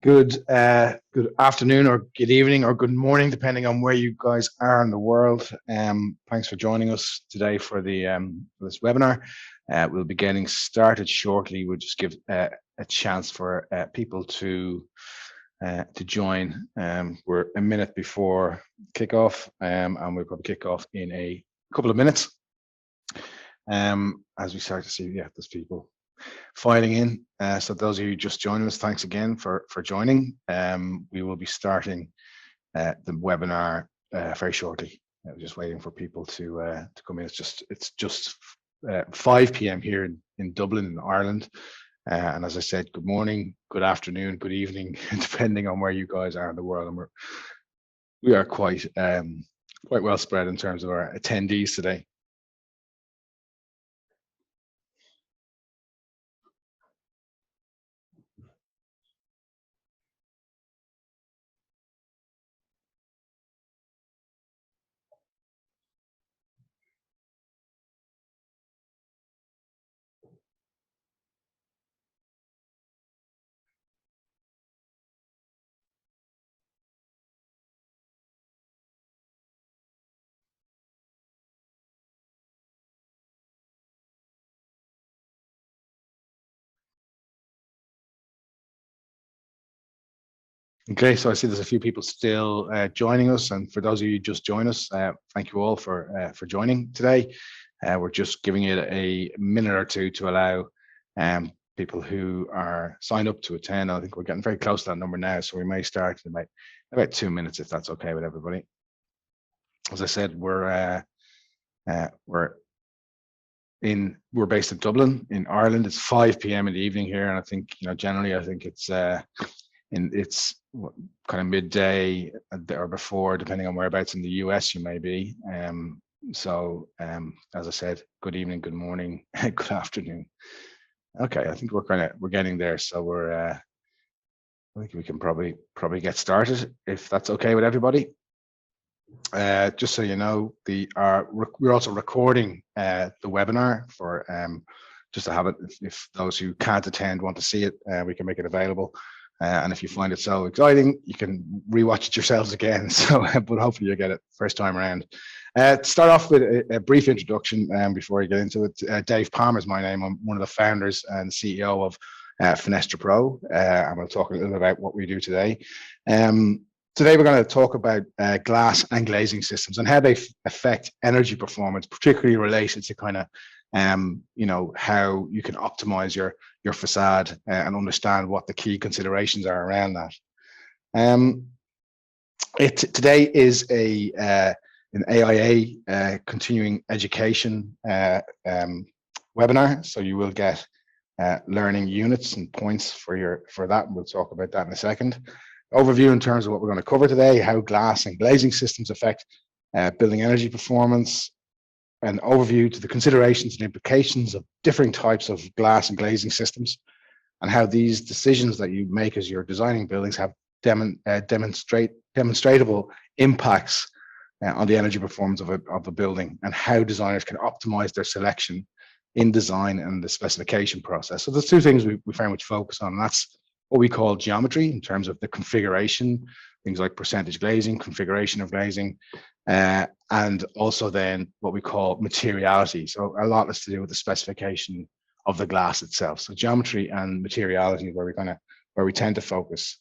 Good afternoon or good evening or good morning, depending on where you guys are in the world. Thanks for joining us today for for this webinar. We'll be getting started shortly. We'll just give a chance for people to join. We're a minute before kickoff, and we'll probably kick off in a couple of minutes. As we start to see, there's people filing in. So those of you just joining us, thanks again for joining. We will be starting the webinar very shortly. I'm just waiting for people to come in. It's just 5 p.m. here in Dublin, in Ireland. And as I said, good morning, good afternoon, good evening, depending on where you guys are in the world. And we are quite well spread in terms of our attendees today. Okay, so I see there's a few people still joining us, and for those of you who just joined us, thank you all for joining today. We're just giving it a minute or two to allow people who are signed up to attend. I think we're getting very close to that number now, so we may start in about 2 minutes if that's okay with everybody. As I said, we're based in Dublin, in Ireland. It's 5 p.m. in the evening here, and I think generally I think it's kind of midday or before, depending on whereabouts in the US you may be. As I said, good evening, good morning, good afternoon. Okay, I think we're getting there. So I think we can probably get started if that's okay with everybody. Just so you know, we're also recording the webinar for just to have it. If those who can't attend want to see it, we can make it available. And if you find it so exciting, you can rewatch it yourselves again. So, but hopefully you'll get it first time around. To start off with a brief introduction before I get into it. Dave Palmer is my name. I'm one of the founders and CEO of Fenestra Pro, and we'll talk a little bit about what we do today. Today we're going to talk about glass and glazing systems and how they affect energy performance, particularly related to kind of how you can optimize your facade and understand what the key considerations are around that. Today is an AIA continuing education webinar, so you will get learning units and points for that. We'll talk about that in a second. Overview in terms of what we're going to cover today: how glass and glazing systems affect building energy performance. An overview to the considerations and implications of different types of glass and glazing systems, and how these decisions that you make as you're designing buildings have demonstrable impacts on the energy performance of a building, and how designers can optimize their selection in design and the specification process. So there's two things we very much focus on, and that's what we call geometry in terms of the configuration, things like percentage glazing, configuration of glazing, and also then what we call materiality. So a lot has to do with the specification of the glass itself. So geometry and materiality where we tend to focus.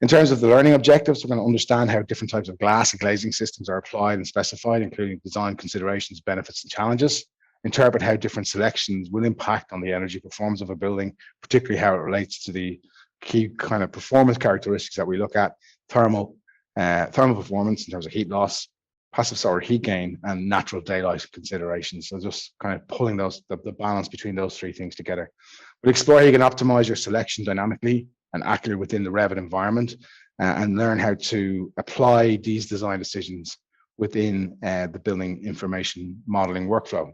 In terms of the learning objectives, we're going to understand how different types of glass and glazing systems are applied and specified, including design considerations, benefits, and challenges. Interpret how different selections will impact on the energy performance of a building, particularly how it relates to the key kind of performance characteristics that we look at: thermal performance in terms of heat loss, passive solar heat gain, and natural daylight considerations. So just kind of pulling the balance between those three things together. We'll explore how you can optimize your selection dynamically and accurately within the Revit environment, and learn how to apply these design decisions within the building information modeling workflow.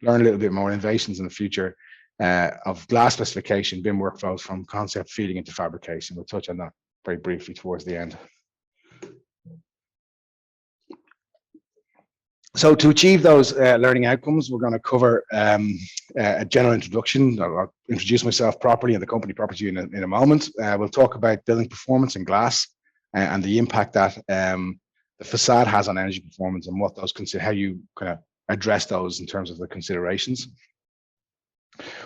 Learn a little bit more innovations in the future of glass specification, BIM workflows from concept feeding into fabrication. We'll touch on that very briefly towards the end. So to achieve those learning outcomes, we're going to cover a general introduction. I'll introduce myself properly and the company properly in a moment. We'll talk about building performance in glass and the impact that the facade has on energy performance and what those consider, how you kind of address those in terms of the considerations.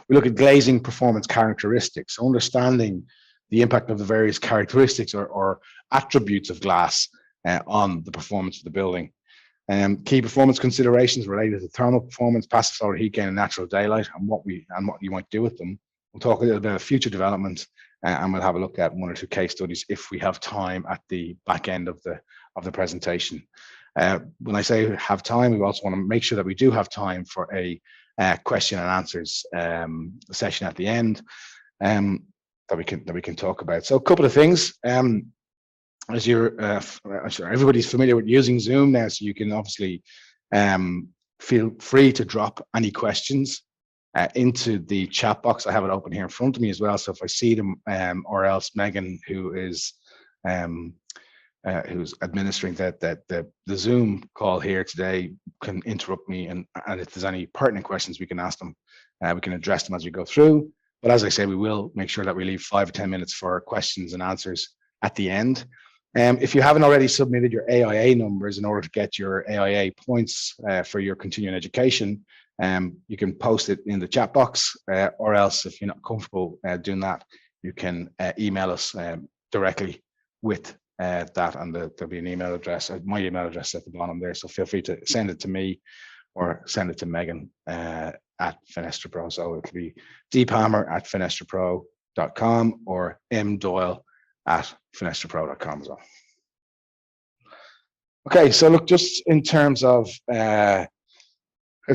We look at glazing performance characteristics, understanding the impact of the various characteristics or attributes of glass on the performance of the building. Key performance considerations related to thermal performance, passive solar heat gain, and natural daylight, and what you might do with them. We'll talk a little bit of future development, and we'll have a look at one or two case studies if we have time at the back end of the presentation. When I say have time, we also want to make sure that we do have time for a question and answers session at the end that we can talk about. So a couple of things. As you're, I'm sure everybody's familiar with using Zoom now, so you can obviously feel free to drop any questions into the chat box. I have it open here in front of me as well, so if I see them, or else Megan, who's administering the Zoom call here today, can interrupt me, and if there's any pertinent questions, we can ask them. We can address them as we go through. But as I say, we will make sure that we leave 5 or 10 minutes for questions and answers at the end. If you haven't already submitted your AIA numbers in order to get your AIA points for your continuing education, you can post it in the chat box, or else if you're not comfortable doing that, you can email us directly with that, and there'll be an email address, my email address at the bottom there, so feel free to send it to me or send it to Megan at Fenestra Pro. So it could be dpalmer@fenestrapro.com or mdoyle@fenestrapro.com as well. Okay, so look, just in terms of a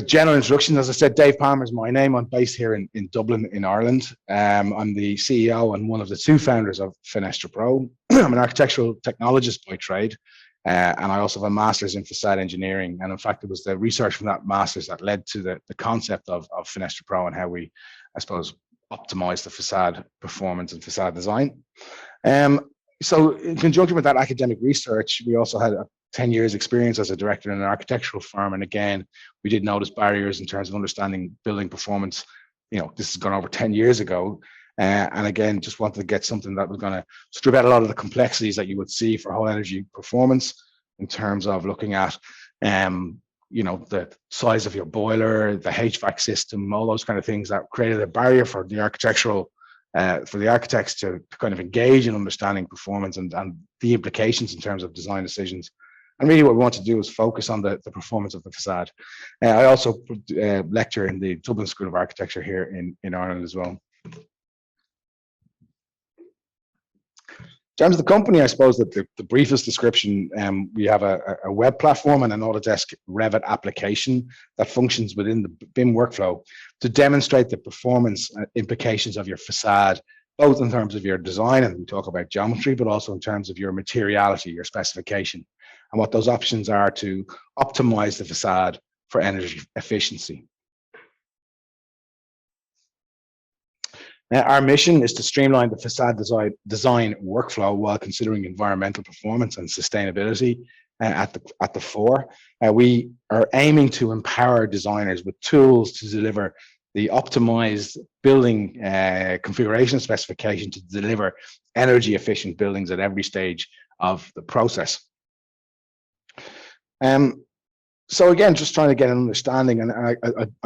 general introduction, as I said, Dave Palmer is my name. I'm based here in Dublin, in Ireland. I'm the CEO and one of the 2 founders of Fenestra Pro. I'm an architectural technologist by trade, and I also have a master's in facade engineering. And in fact, it was the research from that master's that led to the concept of Fenestra Pro and how we, I suppose, optimize the facade performance and facade design. So in conjunction with that academic research, we also had 10 years experience as a director in an architectural firm. And again, we did notice barriers in terms of understanding building performance. You know, this has gone over 10 years ago. And again, just wanted to get something that was going to strip out a lot of the complexities that you would see for whole energy performance in terms of looking at, you know, the size of your boiler, the HVAC system, all those kind of things that created a barrier for the architectural, for the architects to kind of engage in understanding performance and the implications in terms of design decisions. And really what we want to do is focus on the performance of the facade. I also lecture in the Dublin School of Architecture here in Ireland as well. In terms of the company, I suppose that the briefest description, we have a web platform and an Autodesk Revit application that functions within the BIM workflow to demonstrate the performance implications of your facade, both in terms of your design, and we talk about geometry, but also in terms of your materiality, your specification, and what those options are to optimize the facade for energy efficiency. Our mission is to streamline the facade design workflow while considering environmental performance and sustainability at the fore. We are aiming to empower designers with tools to deliver the optimized building configuration specification to deliver energy efficient buildings at every stage of the process. So again, just trying to get an understanding, and I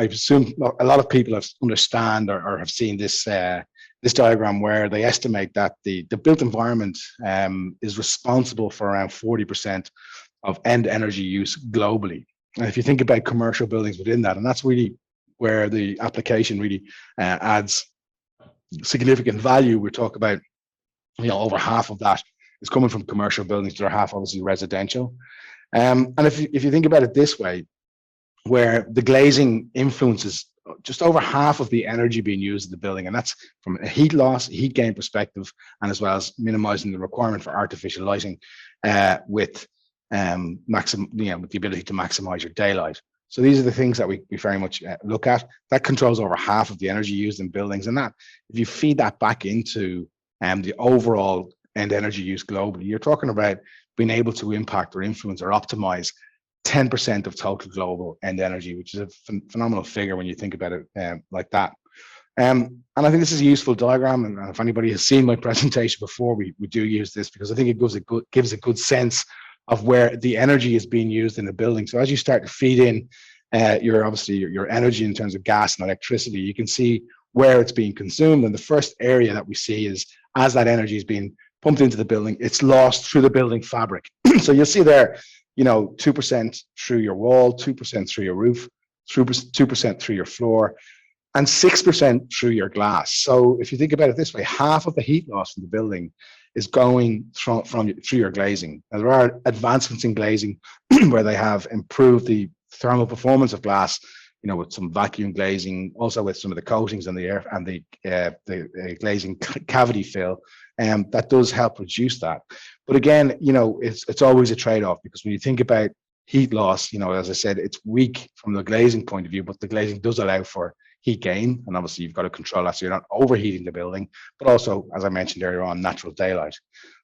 assume a lot of people understand or have seen this this diagram where they estimate that the built environment is responsible for around 40% of end energy use globally. And if you think about commercial buildings within that, and that's really where the application really adds significant value. We talk about, you know, over half of that is coming from commercial buildings, the other half obviously residential. And if you think about it this way, where the glazing influences just over half of the energy being used in the building, and that's from a heat loss, heat gain perspective, and as well as minimizing the requirement for artificial lighting with with the ability to maximize your daylight. So these are the things that we very much look at. That controls over half of the energy used in buildings, and that if you feed that back into the overall end energy use globally, you're talking about being able to impact or influence or optimize 10% of total global end energy, which is a phenomenal figure when you think about it like that. And I think this is a useful diagram, and if anybody has seen my presentation before, we do use this because I think it gives a good sense of where the energy is being used in the building. So as you start to feed in your energy in terms of gas and electricity, you can see where it's being consumed. And the first area that we see is as that energy is being pumped into the building, it's lost through the building fabric. So you'll see there, 2% through your wall, 2% through your roof, 2% through your floor, and 6% through your glass. So if you think about it this way, half of the heat loss from the building is going through your glazing. Now, there are advancements in glazing where they have improved the thermal performance of glass, with some vacuum glazing, also with some of the coatings and the air and the glazing cavity fill, that does help reduce that. But again, it's always a trade-off, because when you think about heat loss, as I said, it's weak from the glazing point of view, but the glazing does allow for heat gain, and obviously you've got to control that so you're not overheating the building, but also, as I mentioned earlier on, natural daylight.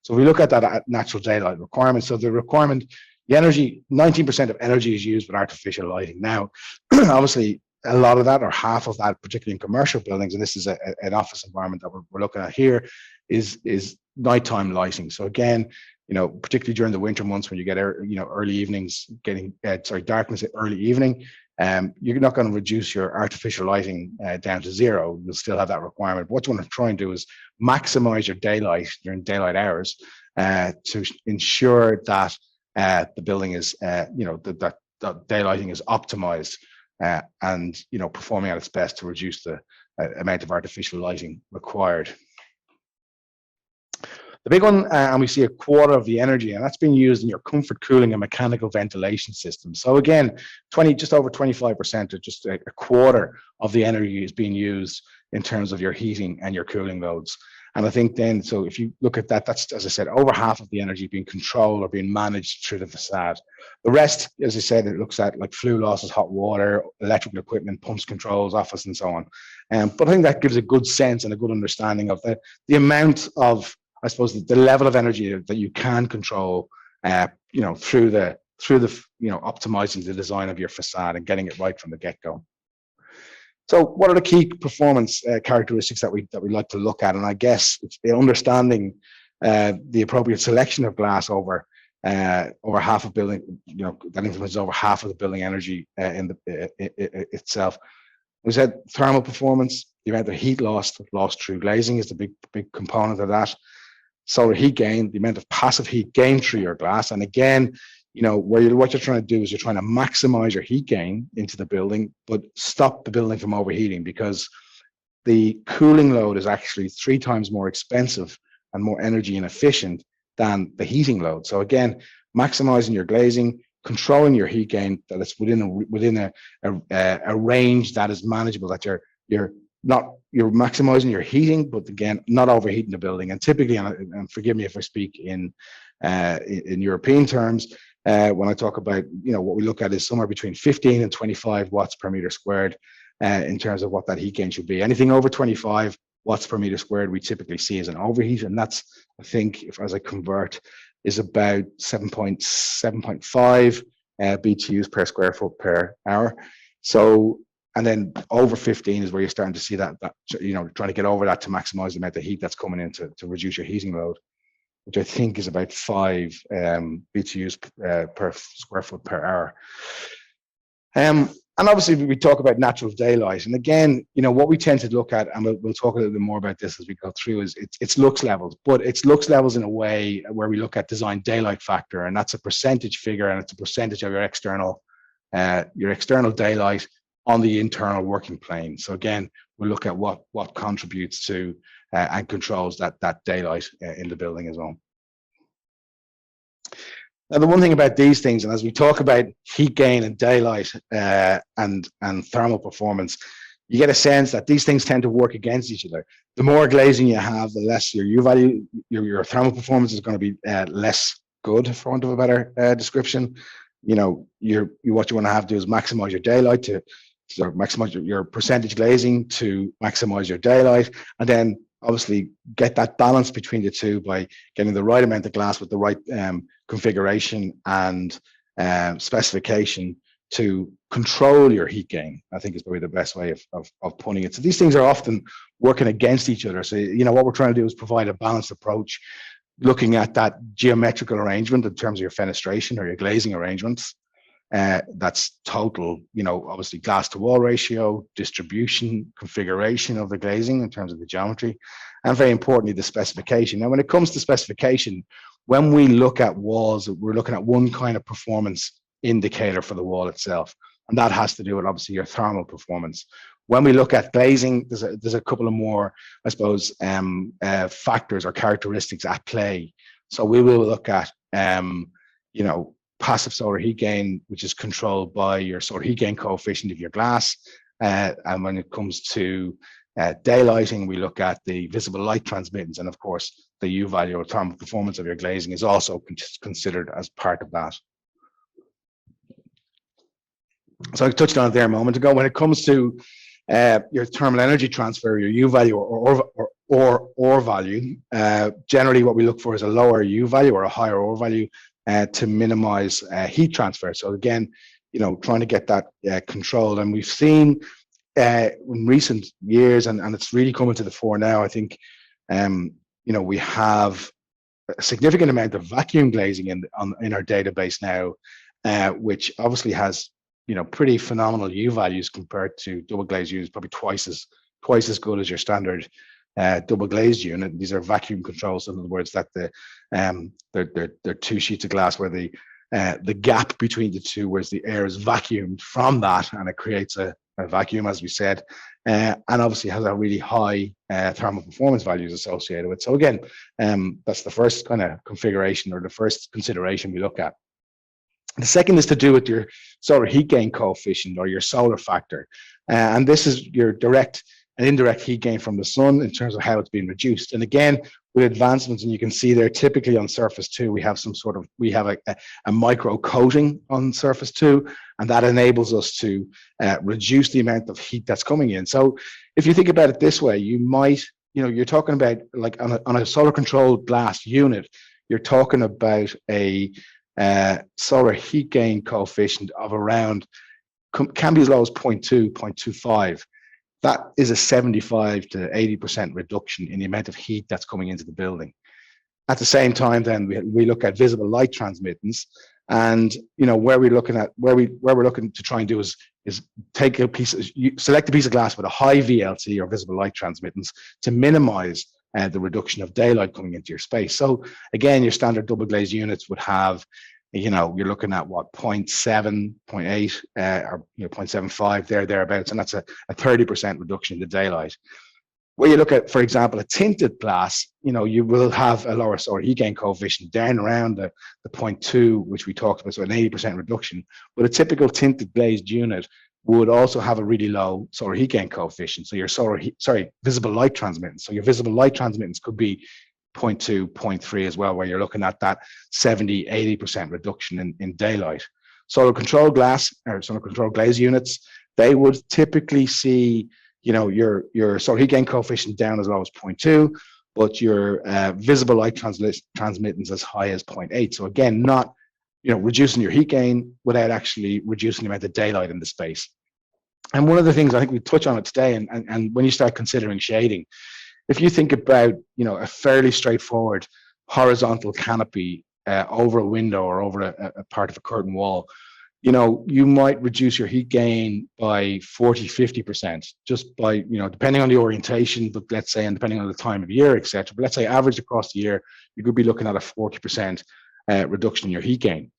So if we look at that natural daylight requirement, so the requirement, the energy, 19% of energy is used with artificial lighting. Now, obviously, a lot of that, or half of that, particularly in commercial buildings, and this is an office environment that we're looking at here, is nighttime lighting. So again, particularly during the winter months when you get early evenings, darkness at early evening, you're not going to reduce your artificial lighting down to zero. You'll still have that requirement. But what you want to try and do is maximize your daylight during daylight hours to ensure that the building is, that daylighting is optimized and performing at its best to reduce the amount of artificial lighting required. The big one, and we see a quarter of the energy, and that's being used in your comfort cooling and mechanical ventilation system. So again, just over 25%, or just a quarter of the energy is being used in terms of your heating and your cooling loads. And I think then, so if you look at that, that's, as I said, over half of the energy being controlled or being managed through the facade. The rest, as I said, it looks at like flue losses, hot water, electrical equipment, pumps, controls, office, and so on. But I think that gives a good sense and a good understanding of the amount of, I suppose, the level of energy that you can control, through the optimizing the design of your facade and getting it right from the get-go. So, what are the key performance characteristics that we like to look at? And I guess it's understanding the appropriate selection of glass over half of building. That influences over half of the building energy in itself. We said thermal performance, the amount of heat lost through glazing is the big component of that. Solar heat gain, the amount of passive heat gain through your glass. And again, what you're trying to do is you're trying to maximize your heat gain into the building, but stop the building from overheating, because the cooling load is actually 3 times more expensive and more energy inefficient than the heating load. So again, maximizing your glazing, controlling your heat gain, that it's within a range that is manageable, that you're maximizing your heating, but again, not overheating the building. And typically, and forgive me if I speak in European terms, when I talk about, what we look at is somewhere between 15 and 25 watts per meter squared in terms of what that heat gain should be. Anything over 25 watts per meter squared, we typically see as an overheat. And that's, I think, as I convert, is about 7.5 BTUs per square foot per hour. So, and then over 15 is where you're starting to see that trying to get over that to maximize the amount of heat that's coming in to reduce your heating load, which I think is about 5 BTUs per square foot per hour. And obviously we talk about natural daylight. And again, what we tend to look at, and we'll talk a little bit more about this as we go through, is it's lux levels, but it's lux levels in a way where we look at design daylight factor, and that's a percentage figure, and it's a percentage of your external daylight on the internal working plane. So again, we look at what contributes to and controls that daylight in the building as well. Now, the one thing about these things, and as we talk about heat gain and daylight and thermal performance, you get a sense that these things tend to work against each other. The more glazing you have, the less your U value, your thermal performance is going to be less good, for want of a better description. What you want to have to do is maximize your daylight to maximize your percentage glazing to maximize your daylight, and then obviously get that balance between the two by getting the right amount of glass with the right configuration and specification to control your heat gain, I think is probably the best way of putting it. So these things are often working against each other. So, what we're trying to do is provide a balanced approach, looking at that geometrical arrangement in terms of your fenestration or your glazing arrangements. That's total, obviously glass to wall ratio, distribution, configuration of the glazing in terms of the geometry, and very importantly, the specification. Now, when it comes to specification, when we look at walls, we're looking at one kind of performance indicator for the wall itself, and that has to do with obviously your thermal performance. When we look at glazing, there's a couple of more, I suppose, factors or characteristics at play. So we will look at, passive solar heat gain, which is controlled by your solar heat gain coefficient of your glass. And when it comes to daylighting, we look at the visible light transmittance, and of course, the U value or thermal performance of your glazing is also considered as part of that. So I touched on it there a moment ago. When it comes to your thermal energy transfer, your U value or value, generally what we look for is a lower U value or a higher or value to minimize heat transfer. So again, trying to get that controlled. And we've seen in recent years, and it's really coming to the fore now, I think, we have a significant amount of vacuum glazing in our database now, which obviously has pretty phenomenal U values compared to double glazed units, probably twice as good as your standard double glazed unit. These are vacuum controls. In other words, that they're two sheets of glass where the gap between the two, whereas the air is vacuumed from that, and it creates a vacuum, as we said, and obviously has a really high thermal performance values associated with. So again, that's the first kind of configuration or the first consideration we look at. The second is to do with your solar heat gain coefficient or your solar factor. And this is your direct and indirect heat gain from the sun in terms of how it's being reduced. And again, with advancements, and you can see there, typically on surface 2, we have a micro coating on surface 2, and that enables us to reduce the amount of heat that's coming in. So if you think about it this way, you might, you're talking about, like on a solar controlled glass unit, you're talking about a solar heat gain coefficient of around, can be as low as 0.2, 0.25. That is a 75 to 80% reduction in the amount of heat that's coming into the building. At the same time, then we look at visible light transmittance, and where we're looking to try and do is take select a piece of glass with a high VLT or visible light transmittance to minimize the reduction of daylight coming into your space. So again, your standard double glazed units would have, you're looking at what, 0.7, 0.8, or 0.75 thereabouts, and that's a 30% reduction in the daylight. Where you look at, for example, a tinted glass, you will have a lower solar heat gain coefficient down around the 0.2, which we talked about, so an 80% reduction. But a typical tinted glazed unit would also have a really low solar heat gain coefficient. So your visible light transmittance. So your visible light transmittance could be 0.2, 0.3 as well, where you're looking at that 70, 80% reduction in daylight. Solar control glass or solar control glaze units, they would typically see, your solar heat gain coefficient down as low as 0.2, but your visible light transmittance as high as 0.8. So again, not reducing your heat gain without actually reducing the amount of daylight in the space. And one of the things I think we touch on it today, and when you start considering shading, if you think about a fairly straightforward horizontal canopy over a window or over a part of a curtain wall, you might reduce your heat gain by 40, 50%, just by, depending on the orientation, but let's say, and depending on the time of year, etc. But let's say average across the year, you could be looking at a 40% reduction in your heat gain.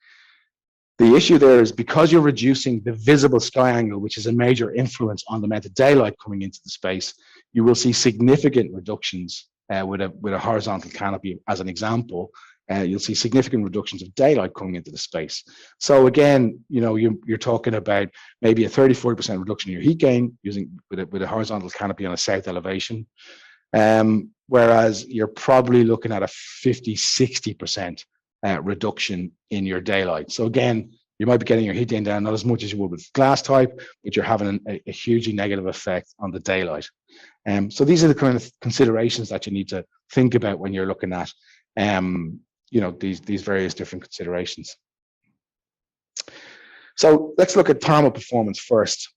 The issue there is because you're reducing the visible sky angle, which is a major influence on the amount of daylight coming into the space, you will see significant reductions with a horizontal canopy, as an example. You'll see significant reductions of daylight coming into the space. So again, you're talking about maybe a 30, 40% reduction in your heat gain with a horizontal canopy on a south elevation. Whereas you're probably looking at a 50, 60% reduction in your daylight. So again, you might be getting your heat gain down not as much as you would with glass type, but you're having a hugely negative effect on the daylight. So these are the kind of considerations that you need to think about when you're looking at these various different considerations. So let's look at thermal performance first.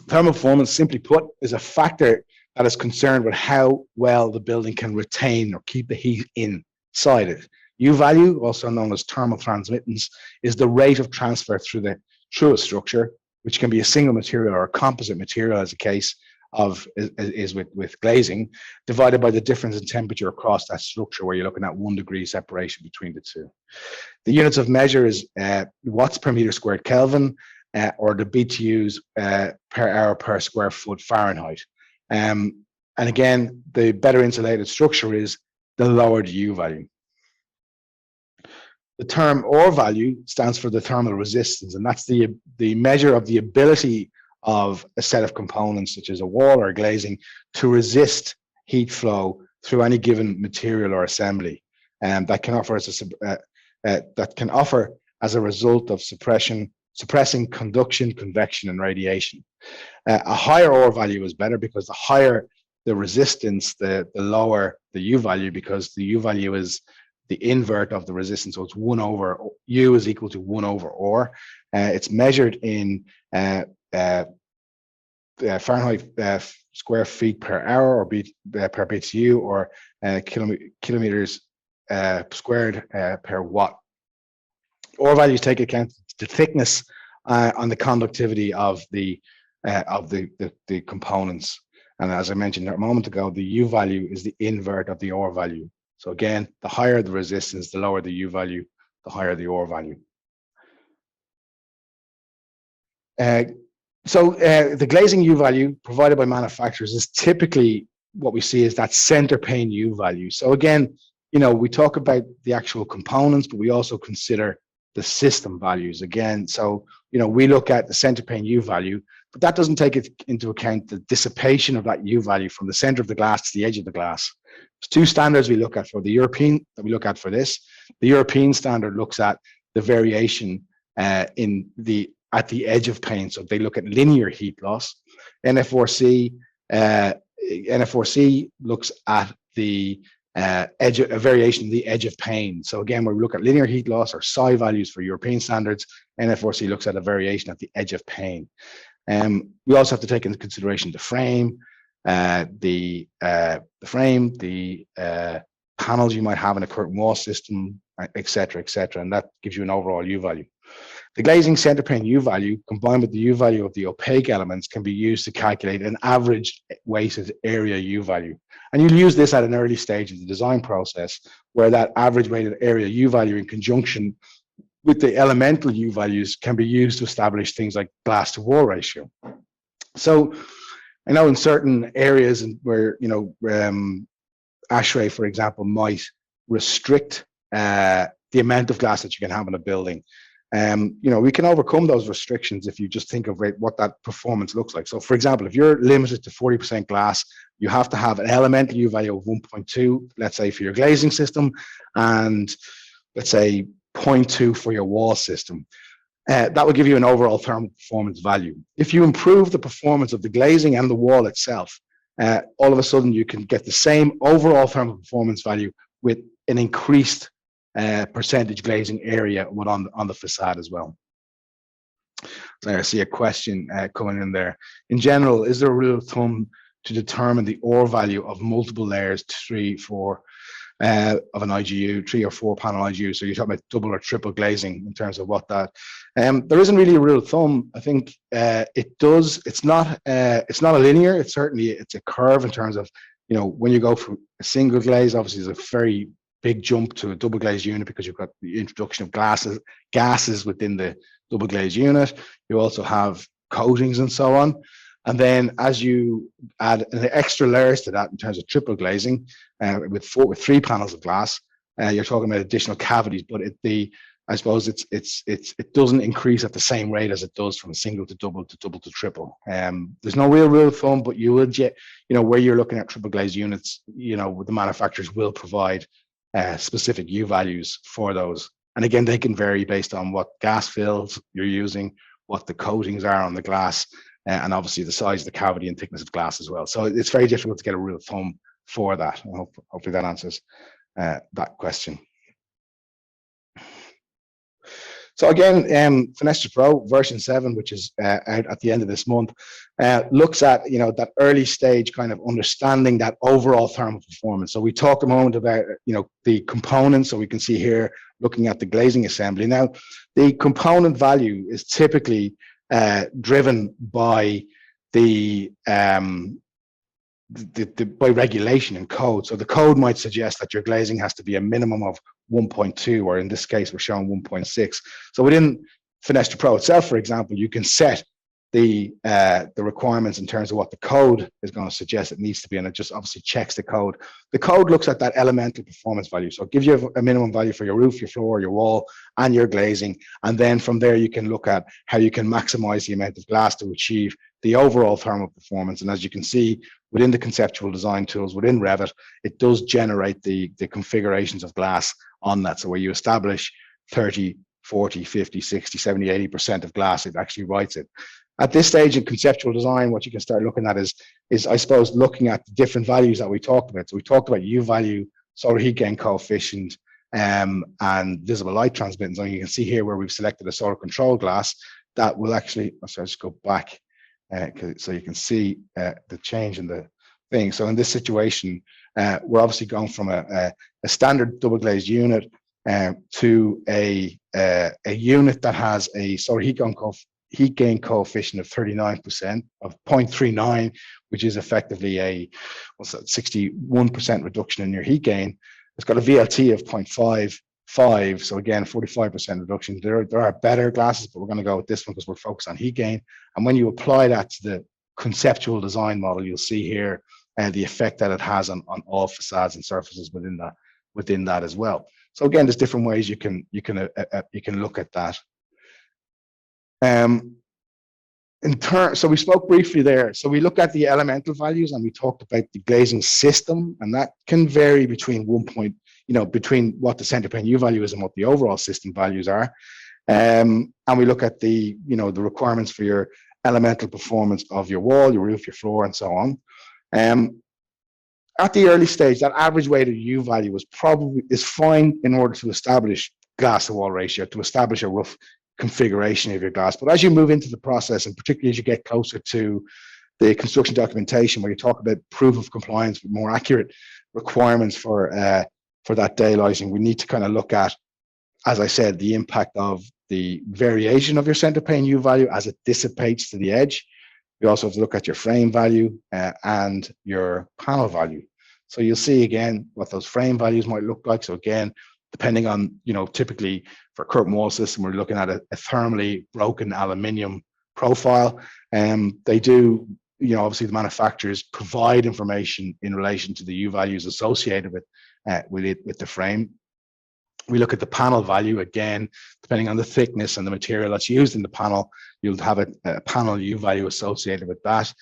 Thermal performance, simply put, is a factor that is concerned with how well the building can retain or keep the heat inside it. U value, also known as thermal transmittance, is the rate of transfer through a structure, which can be a single material or a composite material, as the case is with glazing, divided by the difference in temperature across that structure, where you're looking at 1 degree separation between the two. The units of measure is watts per meter squared Kelvin, or the BTUs per hour per square foot Fahrenheit. And again, the better insulated structure is, the lower the U value. The term R value stands for the thermal resistance, and that's the measure of the ability of a set of components, such as a wall or glazing, to resist heat flow through any given material or assembly, and that can offer as a result of suppressing conduction, convection, and radiation. A higher R value is better, because the higher the resistance, the lower the U value, because the U value is the invert of the resistance. So it's 1 over, U is equal to 1 over R. It's measured in Fahrenheit square feet per hour, or per BTU, or kilometers squared per watt. R values take account the thickness and the conductivity of the components. And as I mentioned a moment ago, the U value is the invert of the R value. So again, the higher the resistance, the lower the U value, the higher the R value. The glazing U value provided by manufacturers is typically what we see is that center pane U value. So again, we talk about the actual components, but we also consider the system values again. So, we look at the center pane U value, but that doesn't take into account the dissipation of that U value from the center of the glass to the edge of the glass. There's 2 standards we look at for the European, that we look at for this. The European standard looks at the variation at the edge of pane. So they look at linear heat loss. NF4C looks at the a variation of the edge of pane. So again, when we look at linear heat loss, or psi values for European standards, NF4C looks at a variation at the edge of pane. We also have to take into consideration the frame, the panels you might have in a curtain wall system, etc., and that gives you an overall U value. The glazing center pane U value, combined with the U value of the opaque elements, can be used to calculate an average weighted area U value. And you'll use this at an early stage of the design process, where that average weighted area U value, in conjunction with the elemental U values, can be used to establish things like glass to wall ratio. So I know in certain areas where, ASHRAE, for example, might restrict the amount of glass that you can have in a building. We can overcome those restrictions if you just think of what that performance looks like. So for example, if you're limited to 40% glass, you have to have an elemental U value of 1.2, let's say, for your glazing system, and let's say 0.2 for your wall system. That will give you an overall thermal performance value. If you improve the performance of the glazing and the wall itself, all of a sudden you can get the same overall thermal performance value with an increased percentage glazing area on the facade as well. So I see a question coming in there. In general, is there a rule of thumb to determine the R value of multiple layers, 3, 4 of an IGU, 3 or 4 panel IGU? So you're talking about double or triple glazing in terms of what that. There isn't really a rule of thumb. I think it does. It's not a linear. It's a curve in terms of, when you go from a single glaze, obviously there's a very big jump to a double glazed unit, because you've got the introduction of gases within the double glazed unit. You also have coatings and so on. And then as you add an extra layers to that in terms of triple glazing, with 3 panels of glass, you're talking about additional cavities. But I suppose it doesn't increase at the same rate as it does from single to double to triple. There's no real rule of thumb, but you will get, where you're looking at triple glazed units, the manufacturers will provide specific U values for those. And again, they can vary based on what gas fills you're using, what the coatings are on the glass, and obviously the size of the cavity and thickness of glass as well. So it's very difficult to get a rule of thumb for that. Hopefully that answers that question. So again, Fenestra Pro version 7, which is out at the end of this month, looks at that early stage kind of understanding that overall thermal performance. So we talked a moment about the components. So we can see here looking at the glazing assembly. Now, the component value is typically driven by by regulation and code. So the code might suggest that your glazing has to be a minimum of 1.2, or in this case, we're showing 1.6. So within Fenestra Pro itself, for example, you can set the requirements in terms of what the code is going to suggest it needs to be, and it just obviously checks the code. The code looks at that elemental performance value. So it gives you a minimum value for your roof, your floor, your wall, and your glazing. And then from there, you can look at how you can maximize the amount of glass to achieve the overall thermal performance. And as you can see, within the conceptual design tools, within Revit, it does generate the configurations of glass on that. So where you establish 30, 40, 50, 60, 70, 80% of glass, it actually writes it. At this stage in conceptual design, what you can start looking at is I suppose, looking at the different values that we talked about. So we talked about U value, solar heat gain coefficient, and visible light transmittance. And you can see here where we've selected a solar control glass that will actually, so I'll just go back so you can see the change in the thing. So in this situation, we're obviously going from a standard double glazed unit to a unit that has a solar heat gain coefficient of 39% of 0.39, which is effectively a 61% reduction in your heat gain. It's got a VLT of 0.55, so again 45% reduction. There are better glasses, but we're going to go with this one because we're focused on heat gain. And when you apply that to the conceptual design model, you'll see here the effect that it has on all facades and surfaces within that as well. So again, there's different ways you can look at that. So we spoke briefly there. So we look at the elemental values, and we talked about the glazing system, and that can vary between between what the center pane U value is and what the overall system values are. And we look at the requirements for your elemental performance of your wall, your roof, your floor, and so on. At the early stage, that average weighted U value is fine in order to establish glass to wall ratio, to establish a rough configuration of your glass. But as you move into the process, and particularly as you get closer to the construction documentation, where you talk about proof of compliance with more accurate requirements for that daylighting, we need to kind of look at, as I said, the impact of the variation of your center pane U value as it dissipates to the edge. You also have to look at your frame value and your panel value. So you'll see again what those frame values might look like. So again, depending on, typically for curtain wall system, we're looking at a thermally broken aluminium profile. They do, obviously the manufacturers provide information in relation to the U values associated with the frame. We look at the panel value again, depending on the thickness and the material that's used in the panel, you'll have a panel U value associated with that.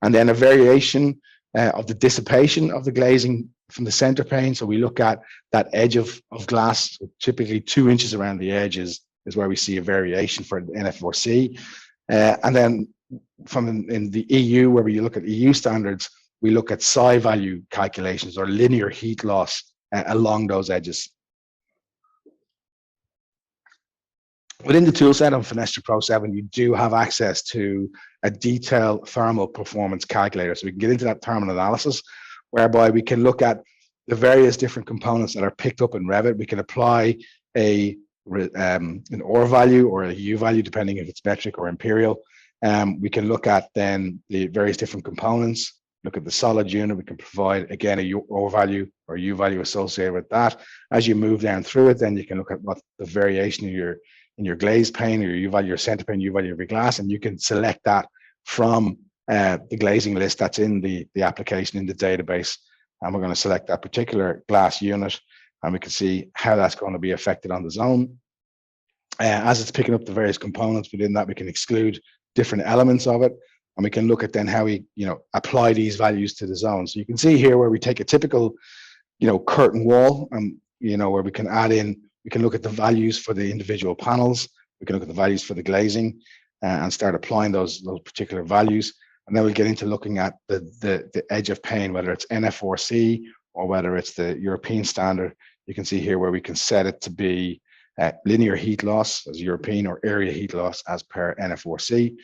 And then a variation of the dissipation of the glazing from the center pane. So we look at that edge of glass, typically 2 inches around the edge is where we see a variation for the NF4C. And then in the EU, where we look at EU standards, we look at psi value calculations or linear heat loss along those edges. Within the toolset on Fenestra Pro 7, you do have access to a detailed thermal performance calculator. So we can get into that thermal analysis, whereby we can look at the various different components that are picked up in Revit. We can apply an OR value or a U value, depending if it's metric or imperial. We can look at then the various different components, look at the solid unit. We can provide, again, a OR value or U value associated with that. As you move down through it, then you can look at what the variation in your glaze pane or your U value, your center pane, U value of your glass, and you can select that from the glazing list that's in the application in the database. And we're going to select that particular glass unit, and we can see how that's going to be affected on the zone. As it's picking up the various components within that, we can exclude different elements of it, and we can look at then how we apply these values to the zone. So you can see here where we take a typical curtain wall, and where we can add in, we can look at the values for the individual panels, we can look at the values for the glazing, and start applying those particular values. And then we'll get into looking at the edge of pane, whether it's NF4C or whether it's the European standard. You can see here where we can set it to be linear heat loss as European, or area heat loss as per NF4C.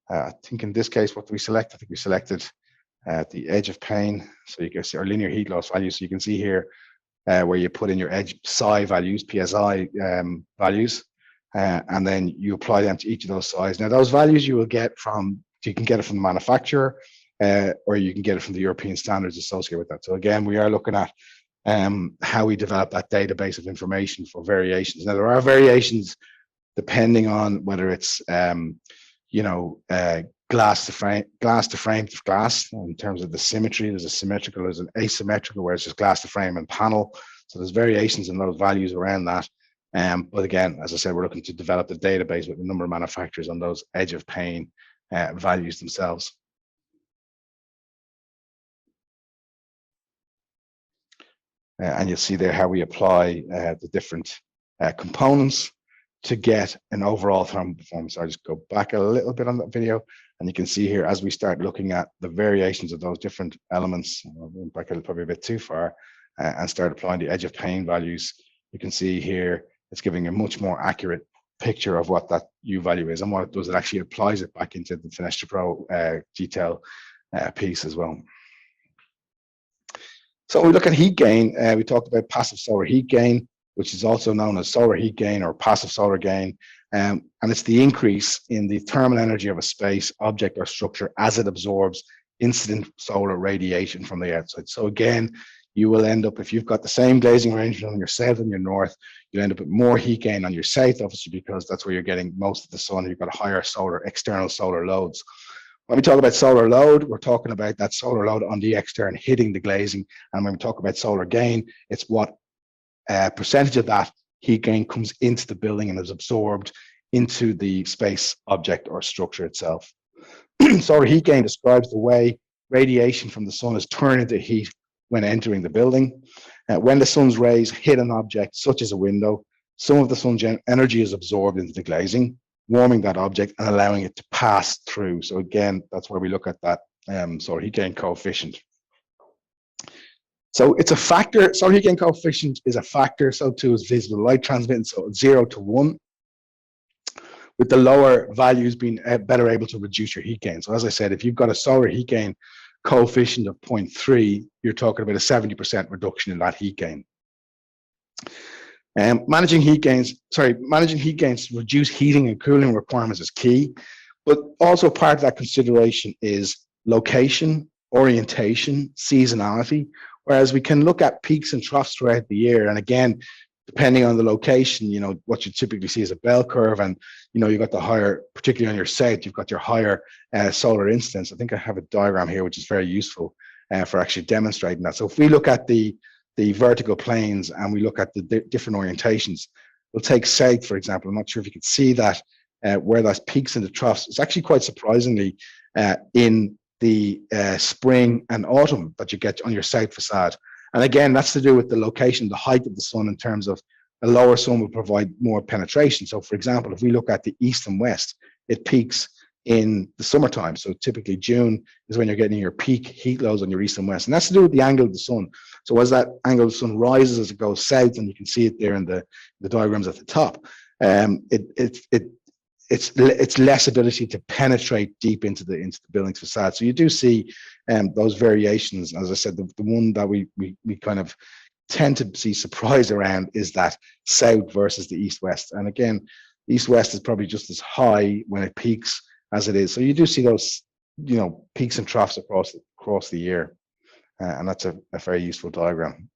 I think in this case, what do we select? I think we selected the edge of pane. So you can see our linear heat loss value. So you can see here where you put in your edge psi values, PSI values, and then you apply them to each of those psis. Now those values you will get from, you can get it from the manufacturer, or you can get it from the European standards associated with that. So again, we are looking at how we develop that database of information for variations. Now there are variations depending on whether it's glass to frame to glass. In terms of the symmetry, there's a symmetrical, there's an asymmetrical, where it's just glass to frame and panel. So there's variations in those values around that. But again, as I said, we're looking to develop the database with a number of manufacturers on those edge of pane values themselves. And you'll see there how we apply the different components to get an overall thermal performance. I'll just go back a little bit on that video, and you can see here as we start looking at the variations of those different elements, I'll go back probably a bit too far, and start applying the edge of pane values. You can see here it's giving a much more accurate picture of what that U value is, and what it does, it actually applies it back into the Fenestra Pro detail piece as well. So when we look at heat gain, we talked about passive solar heat gain, which is also known as solar heat gain or passive solar gain. And it's the increase in the thermal energy of a space, object, or structure as it absorbs incident solar radiation from the outside. So again, you will end up, if you've got the same glazing arrangement on your south and your north, you end up with more heat gain on your south, obviously, because that's where you're getting most of the sun. You've got higher external solar loads. When we talk about solar load, we're talking about that solar load on the external hitting the glazing. And when we talk about solar gain, it's what percentage of that heat gain comes into the building and is absorbed into the space, object, or structure itself. Solar heat gain describes the way radiation from the sun is turned into heat when entering the building. When the sun's rays hit an object, such as a window, some of the sun's energy is absorbed into the glazing, warming that object and allowing it to pass through. So again, that's where we look at that solar heat gain coefficient. So it's a factor. Solar heat gain coefficient is a factor. So too is visible light transmittance. So 0 to 1, with the lower values being better able to reduce your heat gain. So as I said, if you've got a solar heat gain coefficient of 0.3, you're talking about a 70% reduction in that heat gain. Managing heat gains to reduce heating and cooling requirements is key, but also part of that consideration is location, orientation, seasonality. Whereas we can look at peaks and troughs throughout the year, and again, depending on the location, what you typically see is a bell curve, and you've got the higher, particularly on your south, you've got your higher solar incidence. I think I have a diagram here which is very useful for actually demonstrating that. So if we look at the vertical planes and we look at the different orientations, we'll take south, for example. I'm not sure if you can see that where those peaks and the troughs. It's actually quite surprisingly in the spring and autumn that you get on your south facade. And again, that's to do with the location, the height of the sun, in terms of a lower sun will provide more penetration. So for example, if we look at the east and west, it peaks in the summertime. So typically June is when you're getting your peak heat loads on your east and west. And that's to do with the angle of the sun. So as that angle of the sun rises as it goes south, and you can see it there in the diagrams at the top, it's less ability to penetrate deep into the building's facade. So you do see those variations. As I said, the one that we kind of tend to see surprise around is that south versus the east-west. And again, east-west is probably just as high when it peaks as it is. So you do see those, peaks and troughs across the year, and that's a very useful diagram.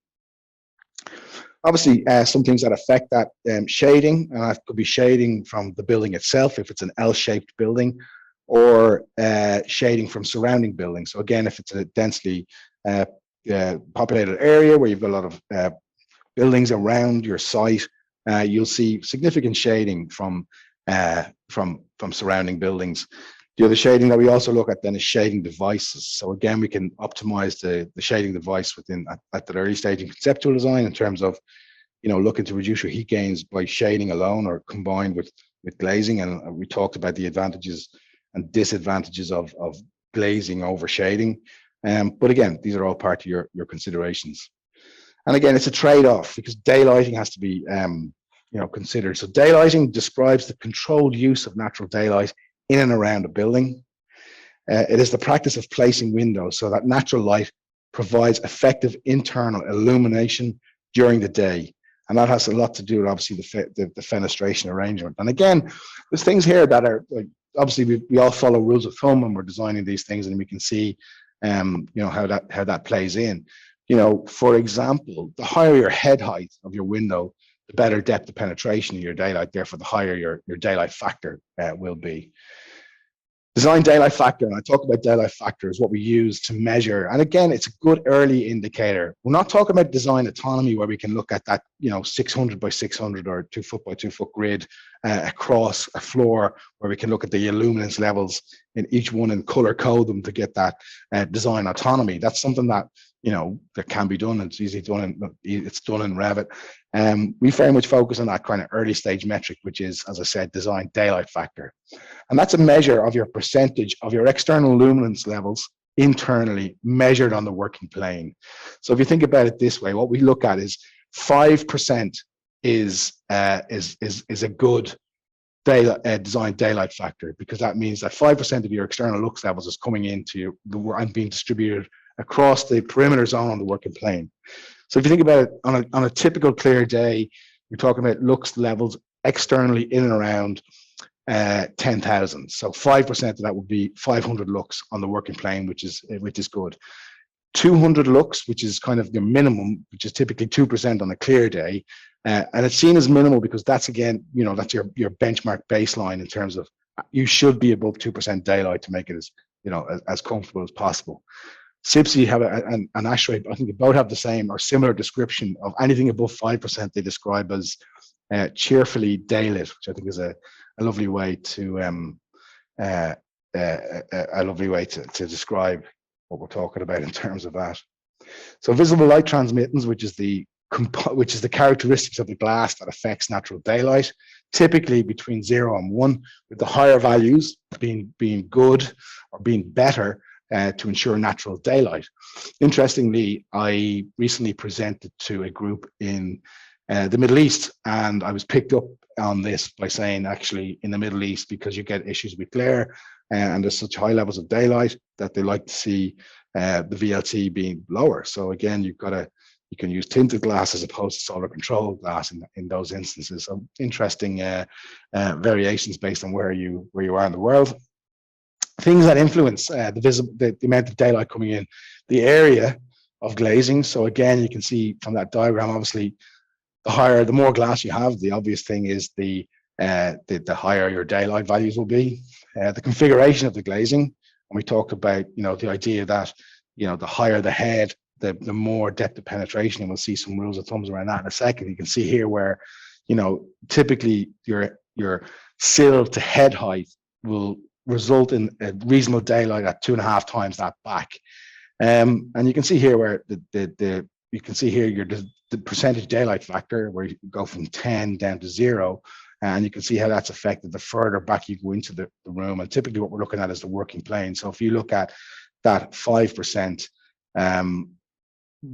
Obviously, some things that affect that shading, and that could be shading from the building itself, if it's an L-shaped building, or shading from surrounding buildings. So again, if it's a densely populated area where you've got a lot of buildings around your site, you'll see significant shading from surrounding buildings. The other shading that we also look at then is shading devices. So again, we can optimize the shading device within at the early stage in conceptual design, in terms of looking to reduce your heat gains by shading alone or combined with glazing. And we talked about the advantages and disadvantages of glazing over shading. But again, these are all part of your considerations. And again, it's a trade-off, because daylighting has to be considered. So daylighting describes the controlled use of natural daylight in and around a building. It is the practice of placing windows so that natural light provides effective internal illumination during the day. And that has a lot to do with obviously the fenestration arrangement. And again, there's things here that are like, obviously we all follow rules of thumb when we're designing these things, and we can see how that plays in. For example, the higher your head height of your window, the better depth of penetration of your daylight, therefore the higher your daylight factor will be. Design daylight factor, and I talk about daylight factor, is what we use to measure. And again, it's a good early indicator. We're not talking about design autonomy where we can look at that, 600 by 600 or 2 foot by 2 foot grid across a floor, where we can look at the illuminance levels in each one and color code them to get that design autonomy. That's something that that can be done. It's easily done. It's done in Revit. We very much focus on that kind of early stage metric, which is, as I said, design daylight factor. And that's a measure of your percentage of your external luminance levels internally measured on the working plane. So if you think about it this way, what we look at is 5% is a good design daylight factor, because that means that 5% of your external lux levels is coming into and being distributed across the perimeter zone on the working plane. So if you think about it, on a typical clear day, we're talking about lux levels externally in and around 10,000. So 5% of that would be 500 lux on the working plane, which is good. 200 lux, which is kind of the minimum, which is typically 2% on a clear day, and it's seen as minimal because that's, again, that's your benchmark baseline in terms of you should be above 2% daylight to make it as comfortable as possible. SIPSI have an ASHRAE, I think they both have the same or similar description of anything above 5%. They describe as cheerfully daylit, which I think is a lovely way to describe what we're talking about in terms of that. So visible light transmittance, which is the characteristics of the glass that affects natural daylight, typically between 0 and 1, with the higher values being good or being better to ensure natural daylight. Interestingly, I recently presented to a group in the Middle East, and I was picked up on this by saying, actually, in the Middle East, because you get issues with glare and there's such high levels of daylight, that they like to see the VLT being lower. So again, you can use tinted glass as opposed to solar controlled glass in those instances. So interesting variations based on where you are in the world. Things that influence the amount of daylight coming in, the area of glazing. So again, you can see from that diagram, obviously, the more glass you have, the obvious thing is the higher your daylight values will be. The configuration of the glazing, and we talked about the idea that the higher the head, the more depth of penetration, and we'll see some rules of thumbs around that in a second. You can see here where typically your sill to head height will result in a reasonable daylight at 2.5 times that back. And you can see here where the percentage daylight factor, where you go from 10 down to 0, and you can see how that's affected the further back you go into the room. And typically what we're looking at is the working plane. So if you look at that 5%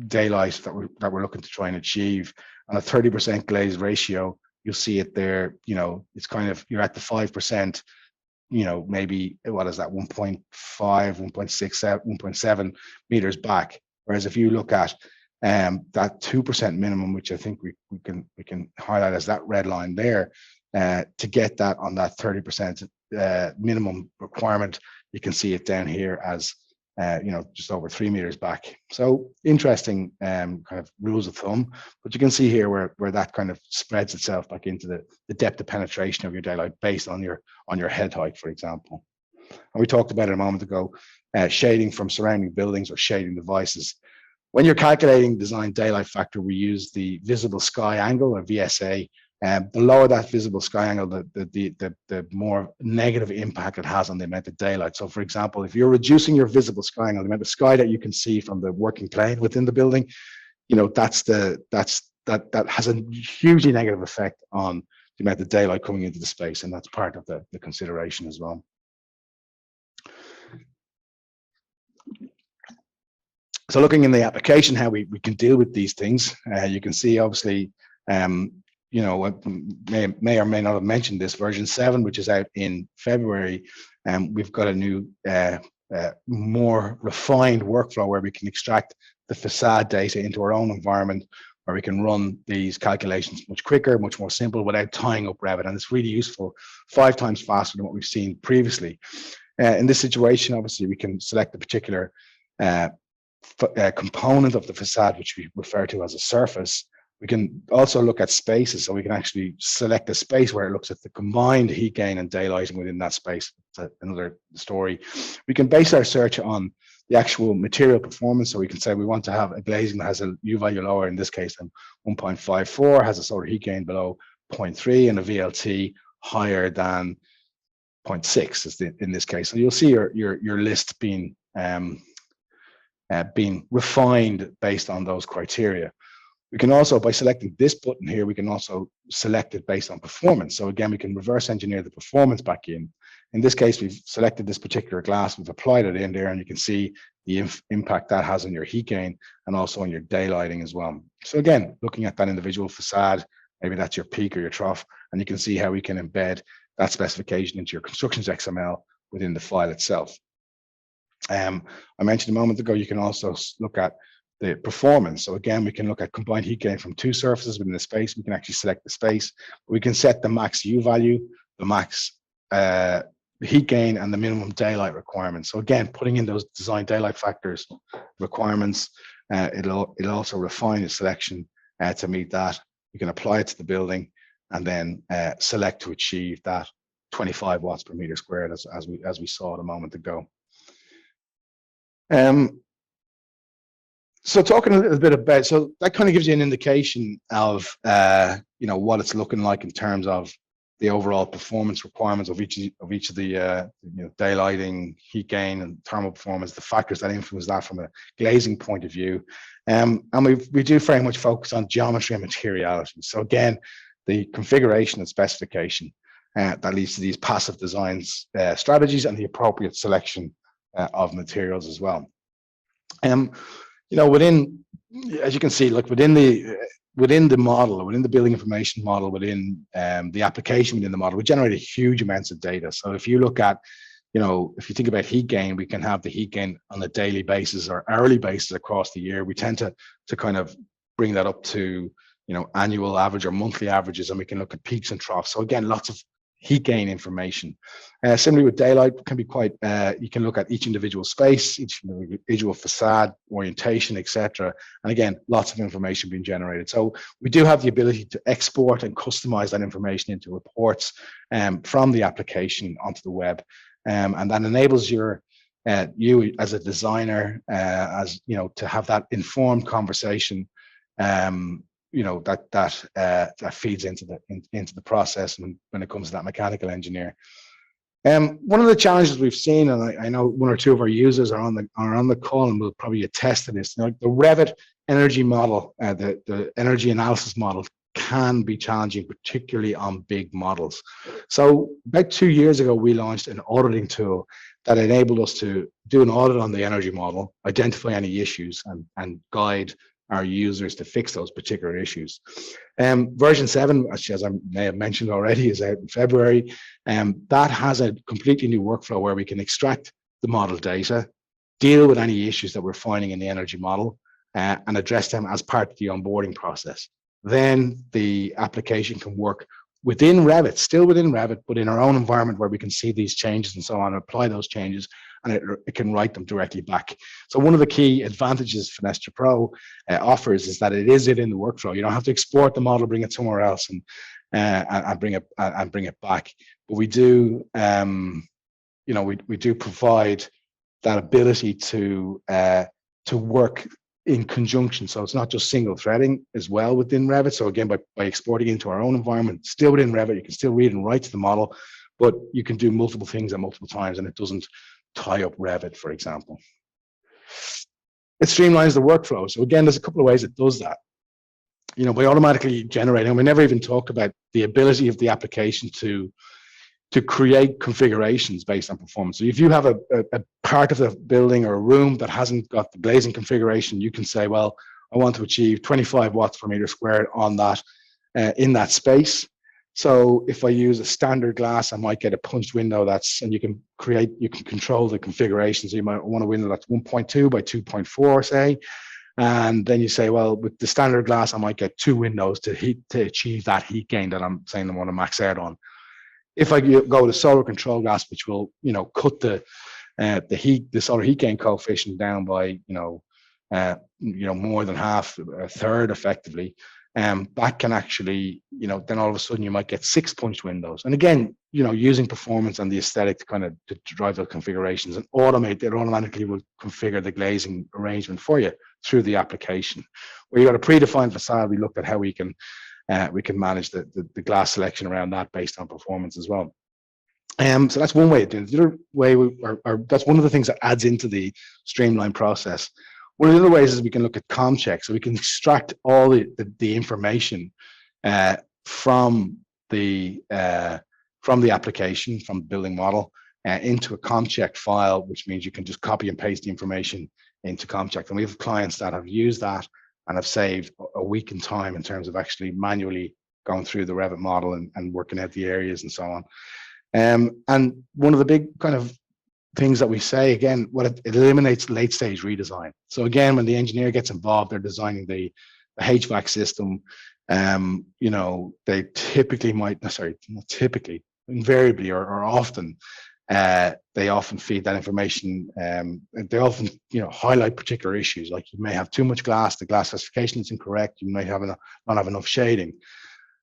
daylight that we're looking to try and achieve on a 30% glaze ratio, you'll see it there. It's kind of, you're at the 5%, maybe, what is that, 1.5, 1.6, 1.7 meters back. Whereas if you look at that 2% minimum, which I think we can highlight as that red line there, to get that on that 30% minimum requirement, you can see it down here as just over 3 meters back. So interesting kind of rules of thumb, but you can see here where that kind of spreads itself back into the depth of penetration of your daylight based on your head height, for example. And we talked about it a moment ago, shading from surrounding buildings or shading devices. When you're calculating design daylight factor, we use the visible sky angle, or VSA. The lower that visible sky angle, the more negative impact it has on the amount of daylight. So for example, if you're reducing your visible sky angle, the amount of sky that you can see from the working plane within the building, that has a hugely negative effect on the amount of daylight coming into the space, and that's part of the consideration as well. So looking in the application, how we can deal with these things, you can see obviously, I may or may not have mentioned this version 7, which is out in February, and we've got a new, more refined workflow where we can extract the facade data into our own environment, where we can run these calculations much quicker, much more simple, without tying up Revit. And it's really useful, 5 times faster than what we've seen previously. In this situation, obviously, we can select a particular component of the facade, which we refer to as a surface. We can also look at spaces, so we can actually select a space where it looks at the combined heat gain and daylighting within that space. That's another story. We can base our search on the actual material performance, so we can say we want to have a glazing that has a U value lower, in this case than 1.54, has a solar heat gain below 0.3, and a VLT higher than 0.6 is in this case. So you'll see your list being refined based on those criteria. We can also, by selecting this button here, we can also select it based on performance. So again, we can reverse engineer the performance back in. In this case, we've selected this particular glass, we've applied it in there, and you can see the impact that has on your heat gain and also on your daylighting as well. So again, looking at that individual facade, maybe that's your peak or your trough, and you can see how we can embed that specification into your constructions XML within the file itself. I mentioned a moment ago, you can also look at the performance. So again, we can look at combined heat gain from 2 surfaces within the space. We can actually select the space. We can set the max U value, the max heat gain, and the minimum daylight requirements. So again, putting in those design daylight factors requirements, it'll also refine the selection to meet that. You can apply it to the building and then select to achieve that 25 watts per meter squared, as we saw a moment ago. So talking a little bit about, so that kind of gives you an indication of what it's looking like in terms of the overall performance requirements of each of the daylighting, heat gain, and thermal performance, the factors that influence that from a glazing point of view. And we do very much focus on geometry and materiality. So again, the configuration and specification that leads to these passive designs strategies and the appropriate selection of materials as well. Within, as you can see, look, within the model, within the building information model, within the application within the model, we generate huge amounts of data. So if you look at, if you think about heat gain, we can have the heat gain on a daily basis or hourly basis across the year. We tend to kind of bring that up to, annual average or monthly averages, and we can look at peaks and troughs. So again, lots of heat gain information. Similarly with daylight, can be quite, you can look at each individual space, each individual facade, orientation, etc. And again, lots of information being generated. So we do have the ability to export and customize that information into reports from the application onto the web. And that enables you as a designer, to have that informed conversation that feeds into the process when it comes to that mechanical engineer. One of the challenges we've seen, and I know 1 or 2 of our users are on the call and will probably attest to this, the Revit energy model, the energy analysis model can be challenging, particularly on big models. So about 2 years ago, we launched an auditing tool that enabled us to do an audit on the energy model, identify any issues, and guide our users to fix those particular issues. Version 7, as I may have mentioned already, is out in February. That has a completely new workflow where we can extract the model data, deal with any issues that we're finding in the energy model, and address them as part of the onboarding process. Then the application can work within Revit, still within Revit, but in our own environment where we can see these changes and so on, apply those changes, and it can write them directly back. So one of the key advantages Fenestra Pro offers is that it is in the workflow. You don't have to export the model, bring it somewhere else, and bring it back. But we do, we do provide that ability to work in conjunction. So it's not just single threading as well within Revit. So again, by exporting into our own environment, still within Revit, you can still read and write to the model, but you can do multiple things at multiple times, and it doesn't tie up Revit, for example. It streamlines the workflow. So again, there's a couple of ways it does that. By automatically generating, and we never even talked about the ability of the application to create configurations based on performance. So if you have a part of the building or a room that hasn't got the glazing configuration, you can say, well, I want to achieve 25 watts per meter squared on that in that space. So if I use a standard glass, I might get a punched window and you can control the configuration. So you might want a window that's 1.2 by 2.4, say. And then you say, well, with the standard glass, I might get 2 windows to achieve that heat gain that I'm saying I want to max out on. If I go to solar control glass, which will, cut the solar heat gain coefficient down by, more than half, a third effectively, that can actually, then all of a sudden you might get 6 punched windows. And again, using performance and the aesthetic to kind of to drive the configurations and automate, it automatically will configure the glazing arrangement for you through the application. Where you got a predefined facade, we looked at how we can manage the glass selection around that based on performance as well. So that's one way of doing it. The other way, that's one of the things that adds into the streamlined process. One of the other ways is we can look at com check. So we can extract all the information from the application, from the building model, into a com check file, which means you can just copy and paste the information into com check. And we have clients that have used that and have saved a week in time in terms of actually manually going through the Revit model and working out the areas and so on. And one of the big kind of things that we say, again, it eliminates late stage redesign. So again, when the engineer gets involved, they're designing the HVAC system. They typically invariably or often, they often feed that information. They often, highlight particular issues. Like you may have too much glass, the glass specification is incorrect. You may not have enough shading.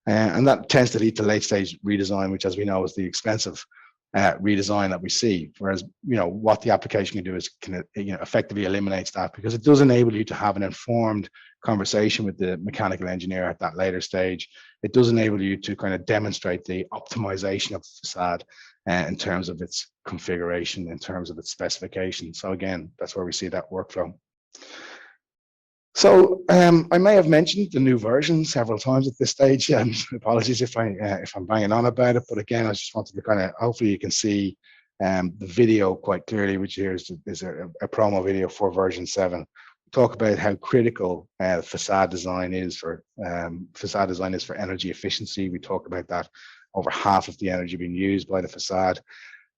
And that tends to lead to late stage redesign, which, as we know, is the expensive redesign that we see. Whereas, what the application can do is effectively eliminates that, because it does enable you to have an informed conversation with the mechanical engineer at that later stage. It does enable you to kind of demonstrate the optimization of the facade in terms of its configuration, in terms of its specification. So again, that's where we see that workflow. So I may have mentioned the new version several times at this stage. Apologies if I'm banging on about it, but again, I just wanted to kind of, hopefully you can see the video quite clearly, which here is a promo video for version 7. We talk about how critical facade design is for energy efficiency. We talk about that over half of the energy being used by the facade.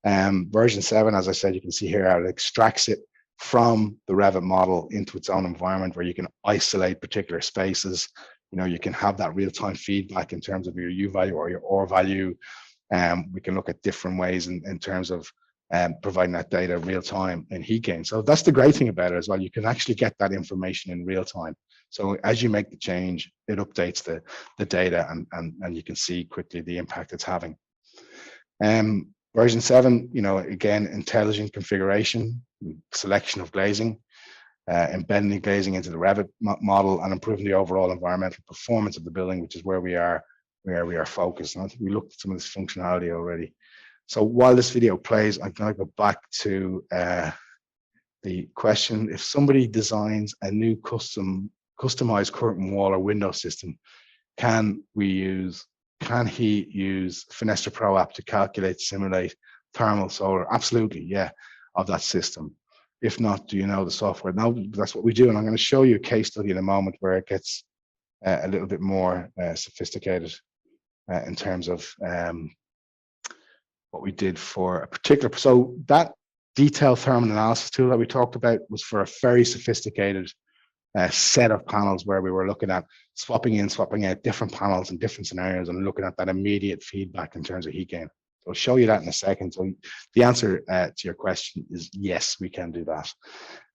Version 7, as I said, you can see here how it extracts it from the Revit model into its own environment, where you can isolate particular spaces. You can have that real-time feedback in terms of your U value or your R value. We can look at different ways in terms of providing that data real time in heat gain. So that's the great thing about it as well. You can actually get that information in real time. So as you make the change, it updates the data and you can see quickly the impact it's having. Version 7, again, intelligent configuration, selection of glazing, embedding glazing into the Revit model, and improving the overall environmental performance of the building, which is where we are focused. And I think we looked at some of this functionality already. So while this video plays, I'm going to go back to the question: if somebody designs a new customized curtain wall or window system, can he use Fenestra Pro app to calculate, simulate thermal, solar? Absolutely, yeah, of that system. If not, do you know the software? No, that's what we do. And I'm going to show you a case study in a moment where it gets a little bit more sophisticated in terms of what we did for a particular. So that detailed thermal analysis tool that we talked about was for a very sophisticated set of panels, where we were looking at swapping in, swapping out different panels in different scenarios and looking at that immediate feedback in terms of heat gain. So I'll show you that in a second. So the answer to your question is yes, we can do that.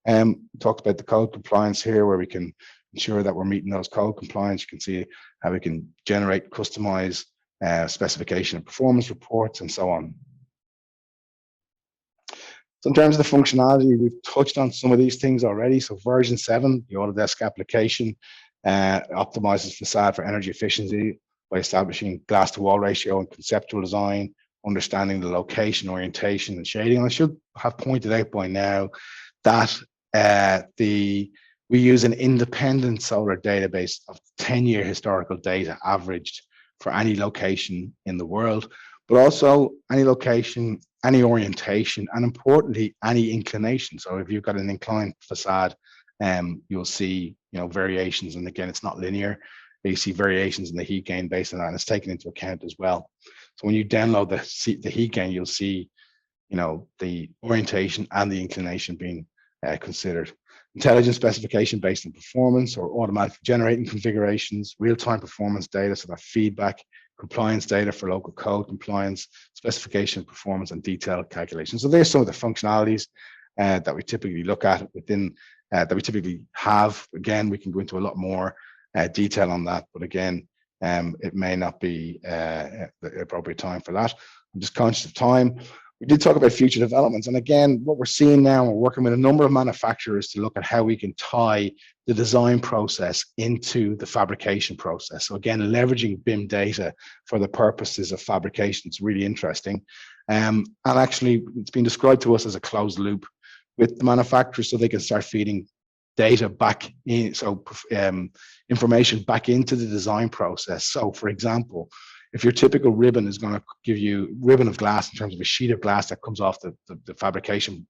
We talked about the code compliance here, where we can ensure that we're meeting those code compliance. You can see how we can generate, customize specification and performance reports and so on. So in terms of the functionality, we've touched on some of these things already. So version 7, the Autodesk application, optimizes facade for energy efficiency by establishing glass to wall ratio and conceptual design, understanding the location, orientation, and shading. And I should have pointed out by now that we use an independent solar database of 10-year historical data averaged for any location in the world, but also any location, any orientation, and importantly, any inclination. So if you've got an inclined facade, you'll see, variations. And again, it's not linear. you see variations in the heat gain based on that, and it's taken into account as well. So when you download the heat gain, you'll see, the orientation and the inclination being considered. Intelligent specification based on performance, or automatically generating configurations, real-time performance data, so that feedback, compliance data for local code compliance, specification performance, and detailed calculations. So there's some of the functionalities that we typically look at within, that we typically have. Again, we can go into a lot more detail on that, but again, it may not be the appropriate time for that. I'm just conscious of time. We did talk about future developments, and again, what we're seeing now, we're working with a number of manufacturers to look at how we can tie the design process into the fabrication process. So again, leveraging BIM data for the purposes of fabrication, it's really interesting. And actually, it's been described to us as a closed loop with the manufacturers, so they can start feeding data back in, so information back into the design process. So for example, if your typical ribbon is going to give you ribbon of glass in terms of a sheet of glass that comes off the fabrication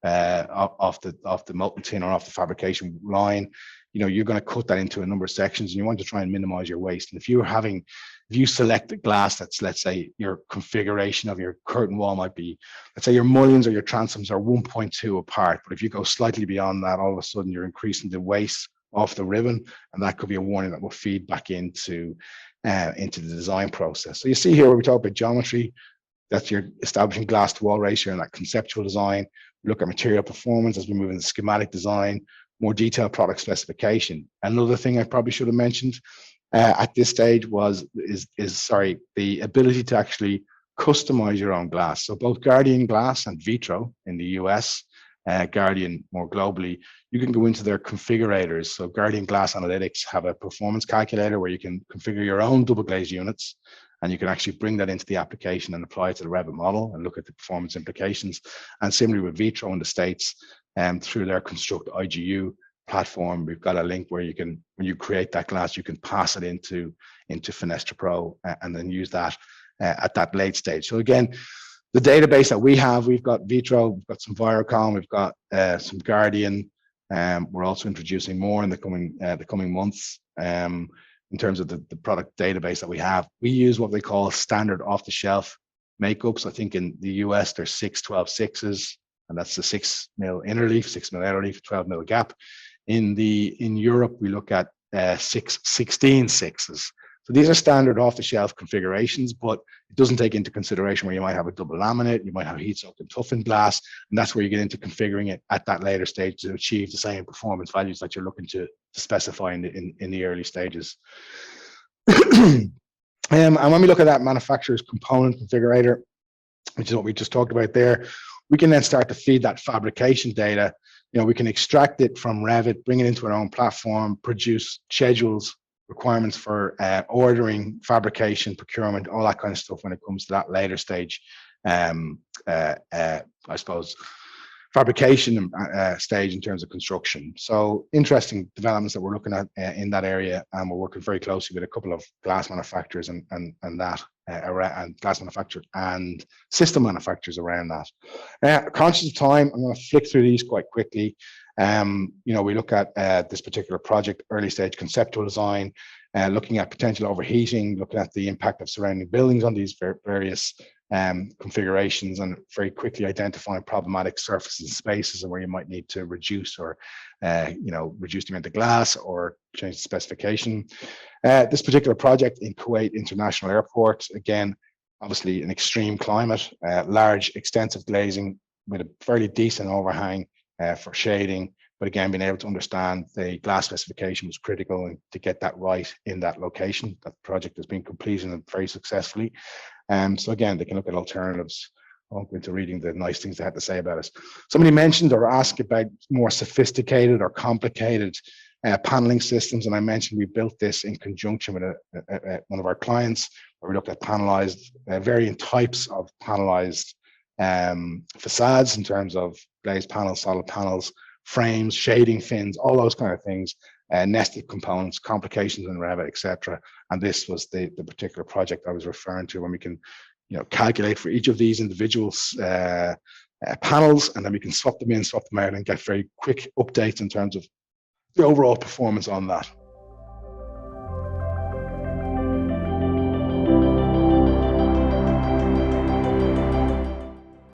off the molten tin or off the fabrication line, you're going to cut that into a number of sections, and you want to try and minimize your waste. And if you select a glass that's, let's say, your configuration of your curtain wall might be, let's say your mullions or your transoms are 1.2 apart, but if you go slightly beyond that, all of a sudden you're increasing the waste off the ribbon, and that could be a warning that will feed back into the design process. So you see here where we talk about geometry, that's your establishing glass to wall ratio and that conceptual design. We look at material performance as we move into schematic design, more detailed product specification. Another thing I probably should have mentioned at this stage is the ability to actually customize your own glass. So both Guardian Glass and Vitro in the US, Guardian more globally, you can go into their configurators. So Guardian Glass Analytics have a performance calculator where you can configure your own double glazed units, and you can actually bring that into the application and apply it to the Revit model and look at the performance implications. And similarly with Vitro in the States, through their Construct IGU platform, we've got a link where you can, when you create that glass, you can pass it into Fenestra Pro and then use that at that late stage. So again, the database that we have, we've got Vitro, we've got some Virocom, we've got some Guardian. We're also introducing more in the coming months. In terms of the product database that we have, we use what they call standard off-the-shelf makeups. I think in the US there's 6-12-6s, and that's the 6 mil inner leaf, 6 mil outer leaf, 12 mil gap. In Europe, we look at 16-6s. So these are standard off-the-shelf configurations, but it doesn't take into consideration where you might have a double laminate, you might have heat-soaked and toughened glass, and that's where you get into configuring it at that later stage to achieve the same performance values that you're looking to specify in the early stages. And when we look at that manufacturer's component configurator, which is what we just talked about there, we can then start to feed that fabrication data. We can extract it from Revit, bring it into our own platform, produce schedules, requirements for ordering, fabrication, procurement, all that kind of stuff when it comes to that later stage, I suppose, fabrication stage in terms of construction. So interesting developments that we're looking at in that area, and we're working very closely with a couple of glass manufacturers and glass manufacturers and system manufacturers around that. Conscious of time, I'm going to flick through these quite quickly. We look at this particular project, early stage conceptual design, looking at potential overheating, looking at the impact of surrounding buildings on these various configurations, and very quickly identifying problematic surfaces and spaces and where you might need to reduce or reduce the amount of glass or change the specification. This particular project in Kuwait International Airport, again, obviously an extreme climate, large extensive glazing with a fairly decent overhang for shading, but again, being able to understand the glass specification was critical, and to get that right in that location. That project has been completed and very successfully. So again, they can look at alternatives. I won't go into reading the nice things they had to say about it. Somebody mentioned or asked about more sophisticated or complicated paneling systems, and I mentioned we built this in conjunction with one of our clients, where we looked at panelized, varying types of panelized facades in terms of glazed panels, solid panels, frames, shading fins, all those kind of things, nested components, complications in Revit, etc. And this was the particular project I was referring to, when we can calculate for each of these individual panels, and then we can swap them in, swap them out, and get very quick updates in terms of the overall performance on that.